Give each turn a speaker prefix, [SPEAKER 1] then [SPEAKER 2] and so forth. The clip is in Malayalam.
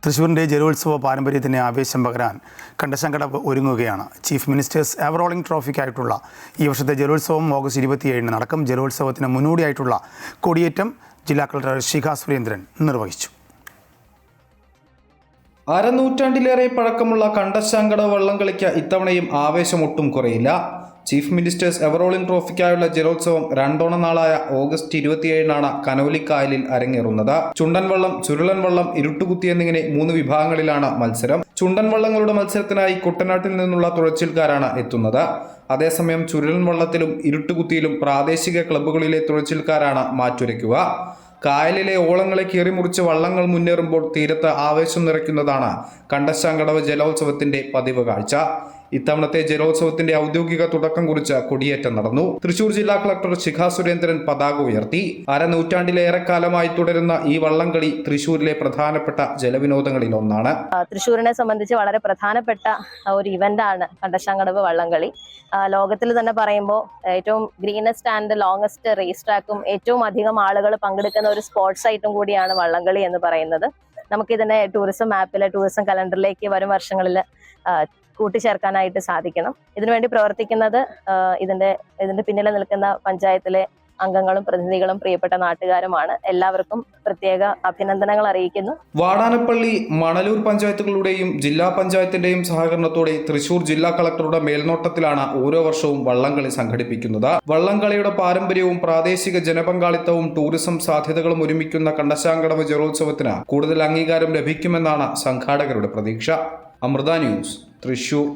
[SPEAKER 1] തൃശ്ശൂരിൻ്റെ ജലോത്സവ പാരമ്പര്യത്തിന് ആവേശം പകരാൻ കണ്ടശങ്കടവ് ഒരുങ്ങുകയാണ്. ചീഫ് മിനിസ്റ്റേഴ്സ് എവറോളിംഗ് ട്രോഫിക്കായിട്ടുള്ള ഈ വർഷത്തെ ജലോത്സവം ഓഗസ്റ്റ് 27 നടക്കും. ജലോത്സവത്തിന് മുന്നോടിയായിട്ടുള്ള കൊടിയേറ്റം ജില്ലാ കളക്ടർ ശിഖ സുരേന്ദ്രൻ നിർവഹിച്ചു.
[SPEAKER 2] അരനൂറ്റാണ്ടിലേറെ പഴക്കമുള്ള കണ്ടശങ്കടവ് വള്ളംകളിക്ക് ഇത്തവണയും ആവേശം ഒട്ടും കുറയില്ല. ചീഫ് മിനിസ്റ്റേഴ്സ് എവറോളിംഗ് ട്രോഫിക്കായുള്ള ജലോത്സവം രണ്ടോണ നാളായ ഓഗസ്റ്റ് 27 കനോലിക്കായലിൽ അരങ്ങേറുന്നത്. ചുണ്ടൻ വള്ളം, ചുരുളൻ വള്ളം, ഇരുട്ടുകുത്തി എന്നിങ്ങനെ 3 വിഭാഗങ്ങളിലാണ് മത്സരം. ചുണ്ടൻ വള്ളങ്ങളുടെ മത്സരത്തിനായി കുട്ടനാട്ടിൽ നിന്നുള്ള തുഴച്ചിൽക്കാരാണ് എത്തുന്നത്. അതേസമയം ചുരുളൻ വള്ളത്തിലും ഇരുട്ടുകുത്തിയിലും പ്രാദേശിക ക്ലബ്ബുകളിലെ തുഴച്ചിൽക്കാരാണ് മാറ്റുരയ്ക്കുക. കായലിലെ ഓളങ്ങളെ കീറിമുറിച്ച് വള്ളങ്ങൾ മുന്നേറുമ്പോൾ തീരത്ത് ആവേശം നിറയ്ക്കുന്നതാണ് കണ്ടശങ്കടവ് ജലോത്സവത്തിന്റെ പതിവ് കാഴ്ച. ഇത്തവണത്തെ ജലോത്സവത്തിന്റെ ഔദ്യോഗിക തുടക്കം കുറിച്ച് കൊടിയേറ്റം നടന്നു. തൃശൂർ ജില്ലാ കളക്ടർ ശിഖ സുരേന്ദ്രൻ പതാക ഉയർത്തി. അരനൂറ്റാണ്ടിലേറെക്കാലമായി തുടരുന്ന ഈ വള്ളംകളി തൃശൂരിലെ പ്രധാനപ്പെട്ട ജലവിനോദങ്ങളിൽ ഒന്നാണ്.
[SPEAKER 3] തൃശൂരിനെ സംബന്ധിച്ച് വളരെ പ്രധാനപ്പെട്ട ഒരു ഇവന്റാണ് കണ്ടശങ്കടവ് വള്ളംകളി. ലോകത്തിൽ തന്നെ പറയുമ്പോൾ ഏറ്റവും ഗ്രീനസ്റ്റ് ആൻഡ് ലോങ്സ്റ്റ് റേസ് ട്രാക്കും ഏറ്റവും അധികം ആളുകൾ പങ്കെടുക്കുന്ന ഒരു സ്പോർട്സ് ഐറ്റം കൂടിയാണ് വള്ളംകളി എന്ന് പറയുന്നത്. നമുക്കിതിനെ ടൂറിസം മാപ്പിലെ ടൂറിസം കലണ്ടറിലേക്ക് വരും വർഷങ്ങളിൽ കൂട്ടിച്ചേർക്കാനായിട്ട് സാധിക്കണം. ഇതിനുവേണ്ടി പ്രവർത്തിക്കുന്നത് ഇതിന്റെ പിന്നിൽ നിൽക്കുന്ന പഞ്ചായത്തിലെ അംഗങ്ങളും പ്രതിനിധികളും പ്രിയപ്പെട്ട നാട്ടുകാരുമാണ്. എല്ലാവർക്കും പ്രത്യേക അഭിനന്ദനങ്ങൾ അറിയിക്കുന്നു.
[SPEAKER 2] വാടാനപ്പള്ളി, മണലൂർ പഞ്ചായത്തുകളുടെയും ജില്ലാ പഞ്ചായത്തിന്റെയും സഹകരണത്തോടെ തൃശൂർ ജില്ലാ കളക്ടറുടെ മേൽനോട്ടത്തിലാണ് ഓരോ വർഷവും വള്ളംകളി സംഘടിപ്പിക്കുന്നത്. വള്ളംകളിയുടെ പാരമ്പര്യവും പ്രാദേശിക ജനപങ്കാളിത്തവും ടൂറിസം സാധ്യതകളും ഒരുമിക്കുന്ന കണ്ടശങ്കടവ് ജലോത്സവത്തിന് കൂടുതൽ അംഗീകാരം ലഭിക്കുമെന്നാണ് സംഘാടകരുടെ പ്രതീക്ഷ. അമൃത ന്യൂസ്, തൃശൂർ.